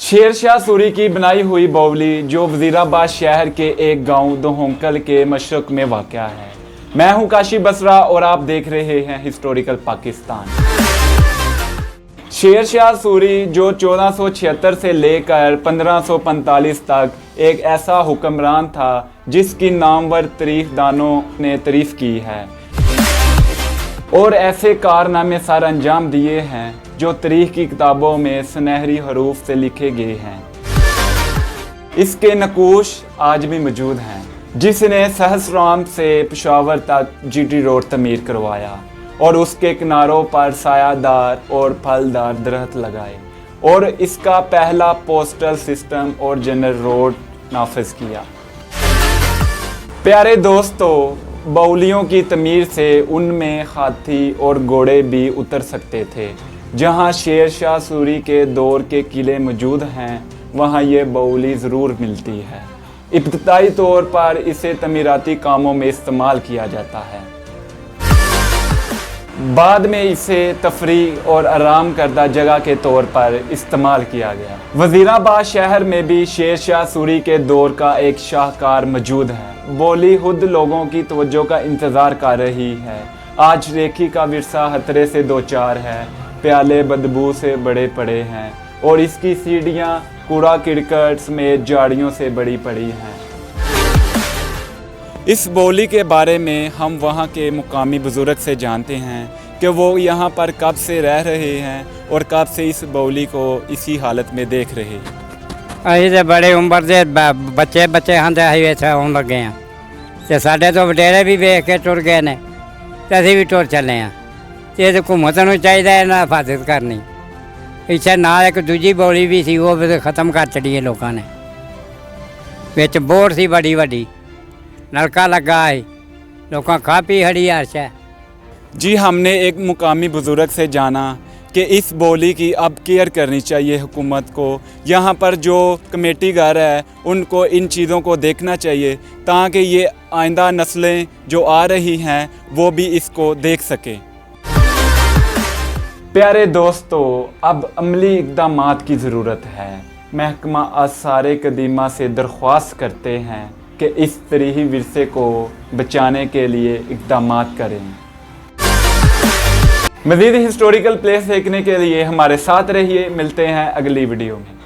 शेर शाह सूरी की बनाई हुई बावली जो वजीराबाद शहर के एक गांव दोहोंकल के मशरक में वाक़या है। मैं हूं काशी बसरा और आप देख रहे हैं हिस्टोरिकल पाकिस्तान। शेर शाह सूरी जो 1476 से लेकर 1545 तक एक ऐसा हुक्मरान था जिसकी नामवर तारीखदानों ने तारीफ की है और ऐसे कारनामे सर अंजाम दिए हैं जो तारीख की किताबों में सुनहरी हरूफ से लिखे गए हैं। इसके नकूश आज भी मौजूद हैं, जिसने सहसराम से पेशावर तक जीटी रोड तमीर करवाया और उसके किनारों पर सायादार और फलदार दरख्त लगाए और इसका पहला पोस्टल सिस्टम और जनरल रोड नाफिज किया। प्यारे दोस्तों, बावलियों की तमीर से उनमें हाथी और घोड़े भी उतर सकते थे। जहां शेर शाह सूरी के दौर के किले मौजूद हैं, वहां ये बावली ज़रूर मिलती है। इब्तदाई तौर पर इसे तमीराती कामों में इस्तेमाल किया जाता है, बाद में इसे तफरीह और आराम करदा जगह के तौर पर इस्तेमाल किया गया। वजीराबाद शहर में भी शेर शाह सूरी के दौर का एक शाहकार मौजूद है। बॉलीवुड लोगों की तवज्जो का इंतज़ार कर रही है। आज रेखी का विरसा खतरे से दो चार है, प्याले बदबू से बड़े पड़े हैं और इसकी सीढ़ियाँ कूड़ा किरकट समेत झाड़ियों से बड़ी पड़ी हैं। इस बावली के बारे में हम वहाँ के मुकामी बुज़ुर्ग से जानते हैं कि वो यहाँ पर कब से रह रहे हैं और कब से इस बावली को इसी हालत में देख रहे हैं। अभी तो बड़े उम्र के बच्चे बच्चे हाँ तो आने लगे हैं तो साढ़े तो वडेरे भी वेख के टुर गए ने तो असीं भी टुर चले हैं। ये तो घूमत नूं चाहिए ना हिफाजत करनी। इच्छा नाल एक दूजी बावली भी सी, वो भी खत्म कर छड़ी है लोगों ने। विच बोर सी बड़ी वड्डी, नलका लगा है, लोग खा पी हड़ी हर्ष है। जी, हमने एक मुकामी बुज़ुर्ग से जाना कि इस बावली की अब केयर करनी चाहिए हुकूमत को। यहाँ पर जो कमेटी घर है उनको इन चीज़ों को देखना चाहिए ताकि ये आइंदा नस्लें जो आ रही हैं वो भी इसको देख सकें। प्यारे दोस्तों, अब अमली इक़दामात की ज़रूरत है। महकमा आसारे कदीमा से दरख्वास्त करते हैं कि इस तरीही विरसे को बचाने के लिए इक़दामात करें। मज़ीद हिस्टोरिकल प्लेस देखने के लिए हमारे साथ रहिए। मिलते हैं अगली वीडियो में।